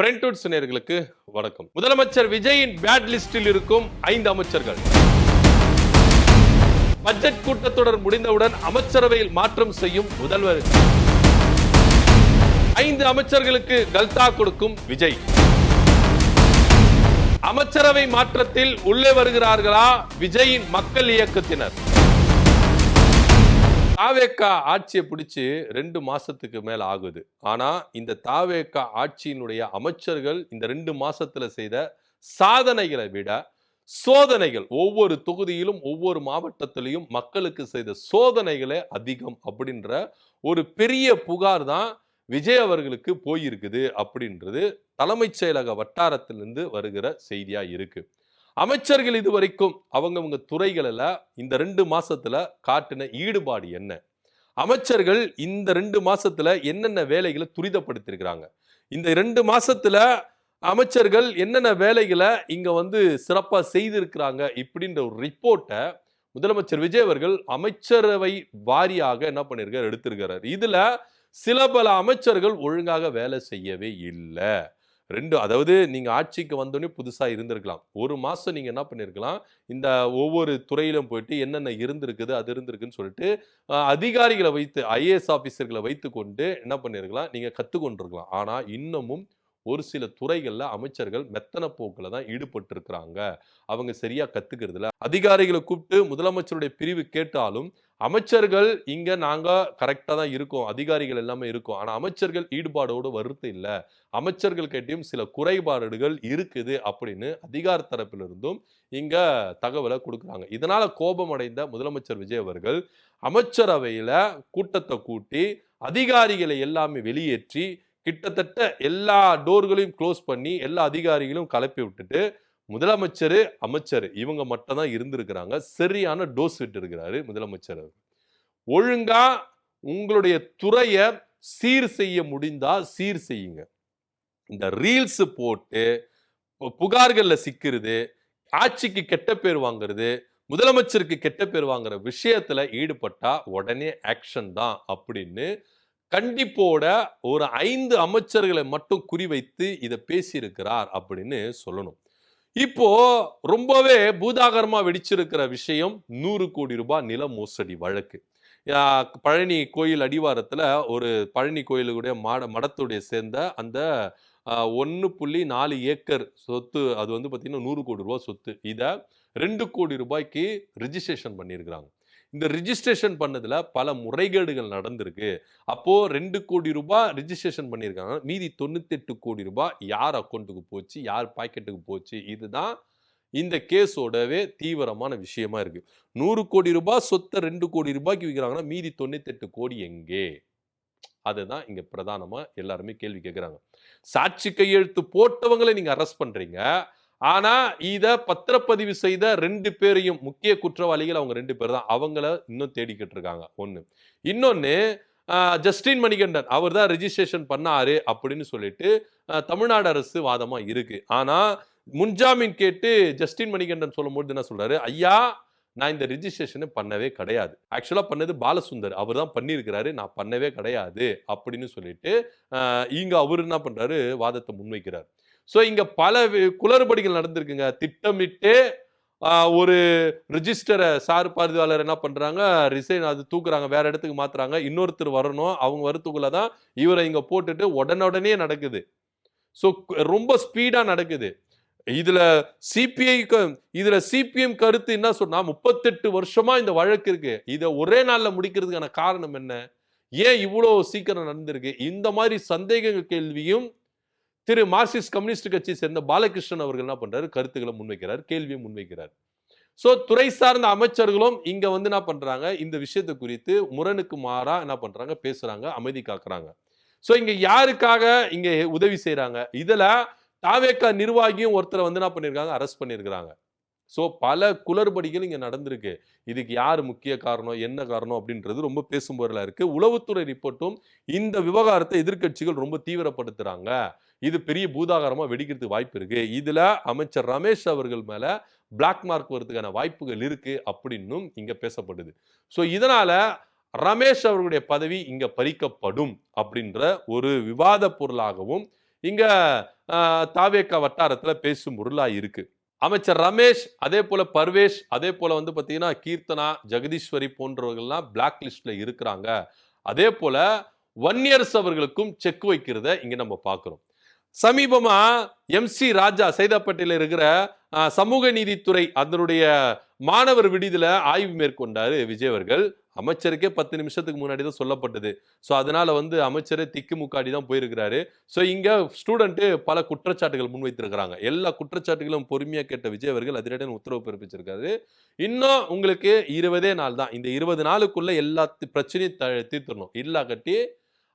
பிரிண்டவுட்ஸ் நேயர்களுக்கு வணக்கம். முதலமைச்சர் விஜயின் பேட் லிஸ்டில் இருக்கும் 5 அமைச்சர்கள். பட்ஜெட் கூட்டத்தொடர் முடிந்தவுடன் அமைச்சரவையில் மாற்றம் செய்யும் முதல்வர். 5 அமைச்சர்களுக்கு கல்தா கொடுக்கும் விஜய். அமைச்சரவை மாற்றத்தில் உள்ளே வருகிறார்களா விஜயின் மக்கள் இயக்கத்தினர்? தாவேகா ஆட்சியை பிடிச்சு 2 மாசத்துக்கு மேல ஆகுது. ஆனா இந்த தாவேகா ஆட்சியினுடைய அமைச்சர்கள் இந்த 2 மாசத்துல செய்த சாதனைகளை விட சோதனைகள், ஒவ்வொரு தொகுதியிலும் ஒவ்வொரு மாவட்டத்திலையும் மக்களுக்கு செய்த சோதனைகளே அதிகம் அப்படின்ற ஒரு பெரிய புகார் தான் விஜய் அவர்களுக்கு போயிருக்குது அப்படின்றது தலைமைச் செயலக வட்டாரத்திலிருந்து வருகிற செய்தியா இருக்கு. அமைச்சர்கள் இதுவரைக்கும் அவங்கவங்க துறைகளில் இந்த 2 மாசத்துல காட்டின ஈடுபாடு என்ன? அமைச்சர்கள் இந்த 2 மாசத்துல என்னென்ன வேலைகளை துரிதப்படுத்திருக்கிறாங்க? இந்த 2 மாசத்துல அமைச்சர்கள் என்னென்ன வேலைகளை இங்க சிறப்பா செய்திருக்கிறாங்க இப்படின்ற ஒரு ரிப்போர்ட்டை முதலமைச்சர் விஜய் அவர்கள் அமைச்சரவை வாரியாக என்ன பண்ணிருக்காரு, எடுத்திருக்கிறார். இதுல சில பல அமைச்சர்கள் ஒழுங்காக வேலை செய்யவே இல்லை. அதாவது நீங்க ஆட்சிக்கு வந்தோடனே புதுசா இருந்திருக்கலாம். 1 மாசம் நீங்க என்ன பண்ணிருக்கலாம், இந்த ஒவ்வொரு துறையிலும் போயிட்டு என்னென்ன இருந்திருக்குது அது இருந்திருக்குன்னு சொல்லிட்டு அதிகாரிகளை வைத்து ஐஏஎஸ் ஆபீசர்களை வைத்து கொண்டு என்ன பண்ணிருக்கலாம், நீங்க கத்துக்கொண்டிருக்கலாம். ஆனா இன்னமும் ஒரு சில துறைகள்ல அமைச்சர்கள் மெத்தன போக்குல தான் ஈடுபட்டு இருக்கிறாங்க. அவங்க சரியா கத்துக்கிறது இல்ல. அதிகாரிகளை கூப்பிட்டு முதலமைச்சருடைய பிரிவு கேட்டாலும் அமைச்சர்கள் இங்க நாங்க கரெக்டா தான் இருக்கோம், அதிகாரிகள் எல்லாமே இருக்கும். ஆனா அமைச்சர்கள் ஈடுபாடோடு வருது இல்ல. அமைச்சர்கள் கேட்டையும் சில குறைபாடுகள் இருக்குது அப்படின்னு அதிகார தரப்பிலிருந்தும் இங்க தகவலை கொடுக்குறாங்க. இதனால கோபம் அடைந்த முதலமைச்சர் விஜய் அவர்கள் அமைச்சரவையில கூட்டத்தை கூட்டி அதிகாரிகளை எல்லாமே வெளியேற்றி கிட்டத்தட்ட எல்லா டோர்களையும் க்ளோஸ் பண்ணி எல்லா அதிகாரிகளும் கலப்பி விட்டுட்டு முதலமைச்சர் அமைச்சர் இவங்க மட்டும் தான் இருந்திருக்கிறாங்க. சரியான டோஸ் விட்டு இருக்கிறாரு முதலமைச்சர். ஒழுங்கா உங்களுடைய துறையை சீர் செய்ய முடிந்தா சீர் செய்யுங்க. இந்த ரீல்ஸ் போட்டு புகார்கள்ல சிக்கிறது, ஆட்சிக்கு கெட்ட பேர் வாங்குறது, முதலமைச்சருக்கு கெட்ட பேர் வாங்குற விஷயத்துல ஈடுபட்டா உடனே ஆக்ஷன் தான் அப்படின்னு கண்டிப்போட ஒரு 5 அமைச்சர்களை மட்டும் குறிவைத்து இதை பேசியிருக்கிறார் அப்படின்னு சொல்லணும். இப்போ ரொம்பவே பூதாகரமா வெடிச்சிருக்கிற விஷயம் 100 கோடி ரூபாய் நில மோசடி வழக்கு. பழனி கோயில் அடிவாரத்துல ஒரு பழனி கோயிலுடைய மடத்துடைய சேர்ந்த அந்த 1.4 ஏக்கர் சொத்து, அது பார்த்தீங்கன்னா 100 கோடி ரூபாய் சொத்து. இதை 2 கோடி ரூபாய்க்கு ரிஜிஸ்ட்ரேஷன் பண்ணியிருக்கிறாங்க. இந்த ரிஜிஸ்ட்ரேஷன் பண்ணதுல பல முறைகேடுகள் நடந்திருக்கு. அப்போ 2 கோடி ரூபாய் ரிஜிஸ்ட்ரேஷன் பண்ணியிருக்காங்க. மீதி 98 கோடி ரூபாய் யார் அக்கௌண்ட்டுக்கு போச்சு, யார் பாக்கெட்டுக்கு போச்சு, இதுதான் இந்த கேஸோடவே தீவிரமான விஷயமா இருக்கு. 100 கோடி ரூபாய் சொத்தை 2 கோடி ரூபாய்க்கு விற்கிறாங்கன்னா மீதி 98 கோடி எங்கே? அதுதான் இங்க பிரதானமா எல்லாருமே கேள்வி கேட்கிறாங்க. சாட்சி கையெழுத்து போட்டவங்களை நீங்க அரெஸ்ட் பண்றீங்க. ஆனா இத பத்திரப்பதிவு செய்த 2 பேரையும், முக்கிய குற்றவாளிகள் அவங்க 2 பேர் தான், அவங்கள இன்னும் தேடிக்கிட்டு இருக்காங்க. ஒண்ணு. இன்னொன்னு, ஜஸ்டின் மணிகண்டன் அவர் தான் ரெஜிஸ்ட்ரேஷன் பண்ணாரு அப்படின்னு சொல்லிட்டு தமிழ்நாடு அரசு வாதமா இருக்கு. ஆனா முன்ஜாமீன் கேட்டு ஜஸ்டின் மணிகண்டன் சொல்லும்போது என்ன சொல்றாரு, ஐயா நான் இந்த ரெஜிஸ்ட்ரேஷனை பண்ணவே கிடையாது, ஆக்சுவலா பண்ணது பாலசுந்தர், அவர் தான் பண்ணியிருக்கிறாரு, நான் பண்ணவே கிடையாது அப்படின்னு சொல்லிட்டு இங்க அவர் என்ன பண்றாரு, வாதத்தை முன்வைக்கிறார். ஸோ இங்க பல குளறுபடிகள் நடந்திருக்குங்க. திட்டமிட்டு ஒரு ரிஜிஸ்டரை சார் பார்வையாளர் என்ன பண்றாங்க, ரிசைன் அது தூக்குறாங்க, வேற இடத்துக்கு மாத்துறாங்க. இன்னொருத்தர் வரணும், அவங்க வரத்துக்குள்ள தான் இவரை இங்க போட்டுட்டு உடனே நடக்குது. ஸோ ரொம்ப ஸ்பீடா நடக்குது. இதுல சிபிஎம் கருத்து என்ன சொன்னா, 38 வருஷமா இந்த வழக்கு இருக்கு, இதை ஒரே நாள்ல முடிக்கிறதுக்கான காரணம் என்ன, ஏன் இவ்வளவு சீக்கிரம் நடந்திருக்கு? இந்த மாதிரி சந்தேக கேள்வியும் திரு மார்க்சிஸ்ட் கம்யூனிஸ்ட் கட்சியை சேர்ந்த பாலகிருஷ்ணன் அவர்கள் என்ன பண்றாரு, கருத்துக்களை முன்வைக்கிறார், கேள்வியை முன்வைக்கிறார். சோ துறை சார்ந்த அமைச்சர்களும் இங்க என்ன பண்றாங்க, இந்த விஷயத்தை குறித்து முரணுக்கு மாறா என்ன பண்றாங்க, பேசுறாங்க, அமைதி காக்குறாங்க. சோ இங்க யாருக்காக இங்க உதவி செய்யறாங்க? இதுல தாவேகா நிர்வாகியும் ஒருத்தரை என்ன பண்ணிருக்காங்க, அரெஸ்ட் பண்ணிருக்காங்க. சோ பல குளறுபடிகள் இங்க நடந்திருக்கு. இதுக்கு யார் முக்கிய காரணம், என்ன காரணம் அப்படின்றது ரொம்ப பேசும் பொருளா இருக்கு. உளவுத்துறை ரிப்போர்ட்டும் இந்த விவகாரத்தை எதிர்க்கட்சிகள் ரொம்ப தீவிரப்படுத்துறாங்க. இது பெரிய பூதாகரமா வெடிக்கிறதுக்கு வாய்ப்பு இருக்கு. இதுல அமைச்சர் ரமேஷ் அவர்கள் மேல பிளாக் மார்க் வரதுக்கான வாய்ப்புகள் இருக்கு அப்படின்னும் இங்க பேசப்படுது. சோ இதனால ரமேஷ் அவர்களுடைய பதவி இங்க பறிக்கப்படும் அப்படின்ற ஒரு விவாத பொருளாகவும் இங்க தாவேக்கா வட்டாரத்துல பேசும் பொருளா இருக்கு. அமைச்சர் ரமேஷ், அதே போல பர்வேஷ், அதே போல வந்து பார்த்தீங்கன்னா, கீர்த்தனா, ஜெகதீஸ்வரி போன்றவர்கள்லாம் பிளாக் லிஸ்ட்ல இருக்கிறாங்க. அதே போல வன்னியரசு அவர்களுக்கும் செக் வைக்கிறத இங்க நம்ம பார்க்கிறோம். சமீபமா எம்.சி. ராஜா சைதாப்பேட்டையில இருக்கிற சமூக நீதித்துறை அதனுடைய மாணவர் விடுதியில ஆய்வு மேற்கொண்டாரு விஜய் அவர்கள். அமைச்சருக்கே 10 நிமிஷத்துக்கு முன்னாடி தான் சொல்லப்பட்டது. ஸோ அதனால வந்து அமைச்சரே திக்குமுக்காடி தான் போயிருக்கிறாரு. ஸோ இங்க ஸ்டூடண்ட் பல குற்றச்சாட்டுகள் முன்வைத்திருக்கிறாங்க. எல்லா குற்றச்சாட்டுகளும் பொறுமையா கேட்ட விஜய் அவர்கள் அதிரடியான உத்தரவு பிறப்பிச்சிருக்காரு. இன்னும் உங்களுக்கு 20 நாள் தான். இந்த 20 நாளுக்குள்ள எல்லா பிரச்சனையும் தீர்த்துடணும். இல்லாட்டி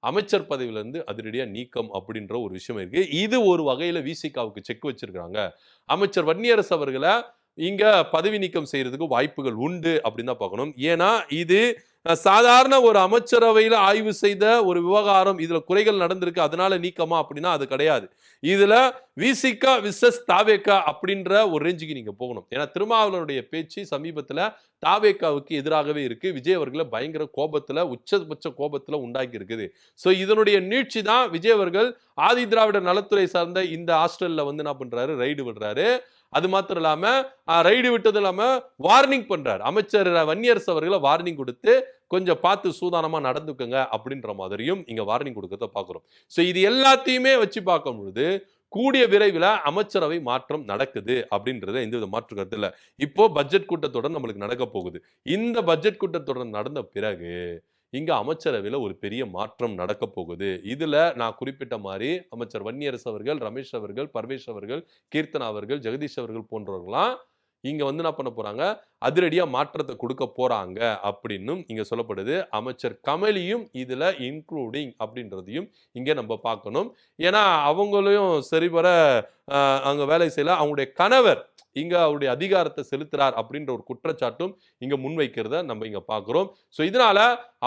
அமைச்சர் பதவியிலிருந்து அதிரடியா நீக்கம் அப்படின்ற ஒரு விஷயம் இருக்கு. இது ஒரு வகையில விசிகாவுக்கு செக் வச்சிருக்காங்க. அமைச்சர் வன்னியரசு அவர்கள இங்க பதவி நீக்கம் செய்யறதுக்கு வாய்ப்புகள் உண்டு அப்படின்னு தான் பார்க்கணும். ஏன்னா இது சாதாரண ஒரு அமைச்சரவையில ஆய்வு செய்த ஒரு விவகாரம். இதுல குறைகள் நடந்திருக்கு அதனால நீக்கமா அப்படின்னா அது கிடையாது. இதுல விசிகா விசஸ் தாவேக்கா அப்படின்ற ஒரு ரேஞ்சுக்கு நீங்க போகணும். ஏன்னா திருமாவளவனுடைய பேச்சு சமீபத்துல தாவேக்காவுக்கு எதிராகவே இருக்கு. விஜய் அவர்களை பயங்கர கோபத்துல உச்சபட்ச கோபத்துல உண்டாக்கி இருக்குது. சோ இதனுடைய நீட்சி தான் விஜய் அவர்கள் ஆதி திராவிட நலத்துறை சார்ந்த இந்த ஹாஸ்டல்ல வந்து என்ன பண்றாரு, ரைடு விடுறாரு. அது மாத்திரம் இல்லாம ரைடு விட்டது இல்லாம வார்னிங் பண்றாரு. அமைச்சர் வன்னியரசு அவர்களை வார்னிங் கொடுத்து கொஞ்சம் பார்த்து சூதானமா நடந்துக்கங்க அப்படின்ற மாதிரியும் இங்க வார்னிங் கொடுக்கறத பாக்குறோம். சோ இது எல்லாத்தையுமே வச்சு பார்க்கும் பொழுது கூடிய விரைவில் அமைச்சரவை மாற்றம் நடக்குது அப்படின்றத எந்த மாற்று கருத்து இல்ல. இப்போ பட்ஜெட் கூட்டத்தொடர் நம்மளுக்கு நடக்க போகுது. இந்த பட்ஜெட் கூட்டத்தொடர் நடந்த பிறகு இங்க அமைச்சரவையில ஒரு பெரிய மாற்றம் நடக்க போகுது. இதுல நான் குறிப்பிட்ட மாதிரி அமைச்சர் வன்னியரசு அவர்கள், ரமேஷ் அவர்கள், பர்வேஷ் அவர்கள், கீர்த்தனா அவர்கள், ஜெகதீஷ் அவர்கள் போன்றவர்கள்லாம் இங்க வந்து என்ன பண்ண போறாங்க, அதிரடியா மாற்றத்தை கொடுக்க போறாங்க அப்படின்னும் இங்க சொல்லப்படுது. அமைச்சர் கமலியும் இதுல இன்க்ளூடிங் அப்படின்றதையும் இங்க நம்ம பார்க்கணும். ஏன்னா அவங்களையும் சரிவர அங்க வேலை செய்யல. அவங்களுடைய கணவர் இங்க அவருடைய அதிகாரத்தை செலுத்துறார் அப்படின்ற ஒரு குற்றச்சாட்டும் இங்க முன்வைக்கிறத நம்ம இங்க பார்க்கிறோம். சோ இதனால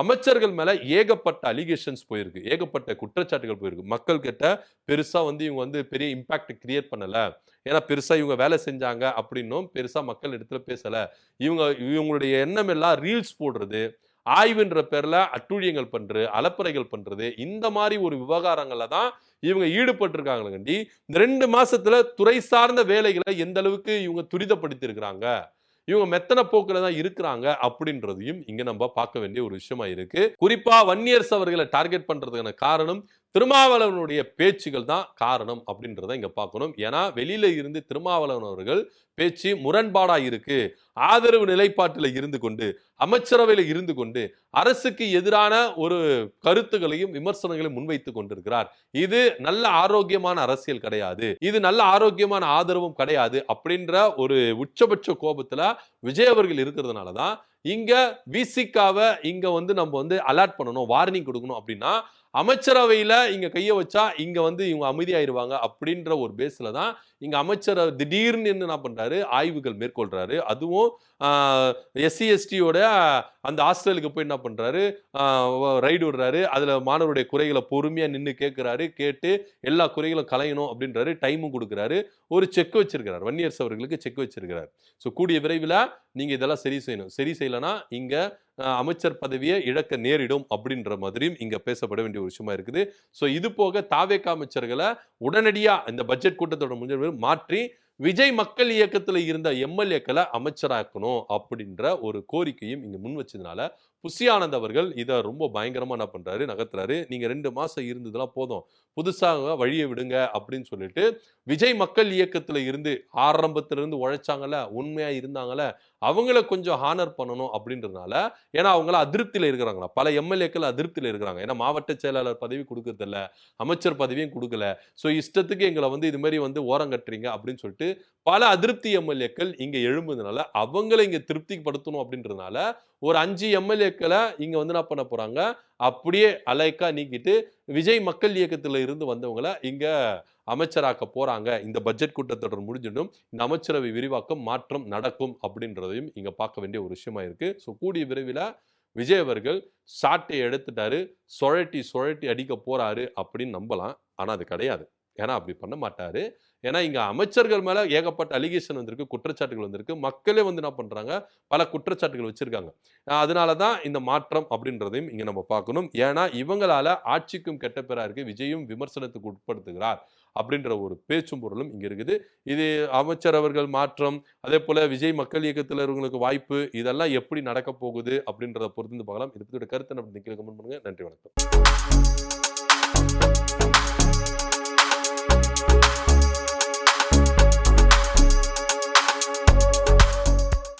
அமைச்சர்கள் மேல ஏகப்பட்ட அலிகேஷன்ஸ் போயிருக்கு. ஏகப்பட்ட குற்றச்சாட்டுகள் போயிருக்கு. மக்கள் கிட்ட பெருசா வந்து இவங்க வந்து பெரிய இம்பாக்ட் கிரியேட் பண்ணல. ஏன்னா பெருசா இவங்க வேலை செஞ்சாங்க அப்படின்னும் பெருசா மக்கள் இடத்துல பேசல. இவங்களுடைய எண்ணம் எல்லாம் ரீல்ஸ் போடுறது, ஆய்வுன்ற பேர்ல அட்டூழியங்கள் பண்றது, அலப்பறைகள் பண்றது, இந்த மாதிரி ஒரு விவகாரங்கள்ல தான் இவங்க ஈடுபட்டிருக்காங்களே கண்டி இந்த 2 மாசத்துல துறை சார்ந்த வேலைகளை எந்த அளவுக்கு இவங்க துரிதப்படுத்தி இருக்கிறாங்க, இவங்க மெத்தன போக்குல தான் இருக்கிறாங்க அப்படின்றதையும் இங்க நம்ம பார்க்க வேண்டிய ஒரு விஷயமா இருக்கு. குறிப்பா வன்னியரசு அவர்களை டார்கெட் பண்றதுக்கான காரணம் திருமாவளவனுடைய பேச்சுகள் தான் காரணம் அப்படின்றத இங்க பார்க்கணும். ஏன்னா வெளியில இருந்து திருமாவளவன் அவர்கள் பேச்சு முரண்பாடா இருக்கு. ஆதரவு நிலைப்பாட்டில் இருந்து கொண்டு அமைச்சரவையில் இருந்து கொண்டு அரசுக்கு எதிரான ஒரு கருத்துகளையும் விமர்சனங்களையும் முன்வைத்துக் கொண்டிருக்கிறார். இது நல்ல ஆரோக்கியமான அரசியல் கிடையாது. இது நல்ல ஆரோக்கியமான ஆதரவும் கிடையாது அப்படின்ற ஒரு உச்சபட்ச கோபத்துல விஜய் அவர்கள் இருக்கிறதுனால தான் இங்க விசிகாவை இங்க வந்து நம்ம வந்து அலர்ட் பண்ணணும், வார்னிங் கொடுக்கணும் அப்படின்னா அமைச்சரவையில இங்க கைய வச்சா இங்க வந்து இவங்க அமைதியாயிருவாங்க அப்படின்ற ஒரு பேஸ்ல தான் இங்க அமைச்சர் திடீர்னு என்ன பண்றாரு, ஆய்வுகள் மேற்கொள்றாரு. அதுவும் எஸ்சி/எஸ்டியோட அந்த ஹாஸ்டலுக்கு போய் என்ன பண்றாரு, ரைடு விடுறாரு. அதுல மாணவருடைய குறைகளை பொறுமையா நின்னு கேட்கிறாரு. கேட்டு எல்லா குறைகளும் களையணும் அப்படின்றாரு. டைமும் கொடுக்கிறாரு. ஒரு செக் வச்சிருக்கிறார். வன்னியரசு அவர்களுக்கு செக் வச்சிருக்கிறார். சோ கூடிய விரைவில் நீங்க இதெல்லாம் சரி செய்யணும். சரி செய்யலனா இங்க அமைச்சர் பதவியை இழக்க நேரிடும் அப்படின்ற மாதிரியும் இங்க பேசப்பட வேண்டிய ஒரு விஷயமா இருக்குது. சோ இது போக தாவேகா அமைச்சர்களை உடனடியா இந்த பட்ஜெட் கூட்டத்தோட முடிஞ்ச மாற்றி விஜய் மக்கள் இயக்கத்துல இருந்த எம்எல்ஏக்களை அமைச்சராக்கணும் அப்படின்ற ஒரு கோரிக்கையும் இங்க முன் வச்சதுனால புசி ஆனந்த் அவர்கள் இதை ரொம்ப பயங்கரமா என்ன பண்றாரு, நகர்த்துறாரு. நீங்க 2 மாசம் இருந்ததெல்லாம் போதும், புதுசாக வழியை விடுங்க அப்படின்னு சொல்லிட்டு விஜய் மக்கள் இயக்கத்துல இருந்து ஆரம்பத்துல இருந்து உழைச்சாங்கல்ல, உண்மையா இருந்தாங்கல்ல, அவங்கள கொஞ்சம் ஹானர் பண்ணணும் அப்படின்றதுனால. ஏன்னா அவங்கள அதிருப்தியில இருக்கிறாங்களா, பல எம்எல்ஏக்கள் அதிருப்தியில இருக்கிறாங்க. ஏன்னா மாவட்ட செயலாளர் பதவி கொடுக்கறது இல்ல, அமைச்சர் பதவியும் கொடுக்கல. சோ இஷ்டத்துக்கு எங்களை வந்து இது மாதிரி வந்து ஓரம் கட்டுறீங்க அப்படின்னு சொல்லிட்டு பல அதிருப்தி எம்எல்ஏக்கள் இங்க எழும்புறதுனால அவங்களை இங்க திருப்திப்படுத்தணும் அப்படின்றதுனால ஒரு 5 எம்எல்ஏக்களை இங்க வந்து என்ன பண்ண போறாங்க, அப்படியே அலைக்கா நீக்கிட்டு விஜய் மக்கள் இயக்கத்துல இருந்து வந்தவங்களை இங்க அமைச்சராக்க போறாங்க. இந்த பட்ஜெட் கூட்டத்தொடர் முடிஞ்சிடும், இந்த அமைச்சரவை விரிவாக்கம் மாற்றம் நடக்கும் அப்படின்றதையும் இங்க பார்க்க வேண்டிய ஒரு விஷயமா இருக்கு. சோ கூடிய விரைவில் விஜய் அவர்கள் சாட்டை எடுத்துட்டாரு, சுழட்டி சுழட்டி அடிக்க போறாரு அப்படின்னு நம்பலாம். ஆனா அது கிடையாது. ஏன்னா அப்படி பண்ண மாட்டாரு. ஏன்னா இங்க அமைச்சர்கள் மேல ஏகப்பட்ட அலிகேஷன் வந்திருக்கு, குற்றச்சாட்டுகள் வந்திருக்கு. மக்களே வந்து என்ன பண்றாங்க, பல குற்றச்சாட்டுகள் வச்சிருக்காங்க. அதனாலதான் இந்த மாற்றம் அப்படின்றதையும் இங்க நம்ம பார்க்கணும். ஏன்னா இவங்களால ஆட்சிக்கும் கெட்ட பேரா இருக்கு. விஜயும் விமர்சனத்துக்கு உட்படுத்துகிறார் அப்படின்ற ஒரு பேச்சும் பொருளும் இங்க இருக்குது. இது அமைச்சர் அவர்கள் மாற்றம், அதே போல விஜய் மக்கள் இயக்கத்துல இருக்கவங்களுக்கு வாய்ப்பு, இதெல்லாம் எப்படி நடக்க போகுது அப்படின்றத பொறுத்து பார்க்கலாம். இத பத்தியோட கருத்து என்ன அப்படின்னு கீழ கமெண்ட் பண்ணுங்க. நன்றி, வணக்கம்.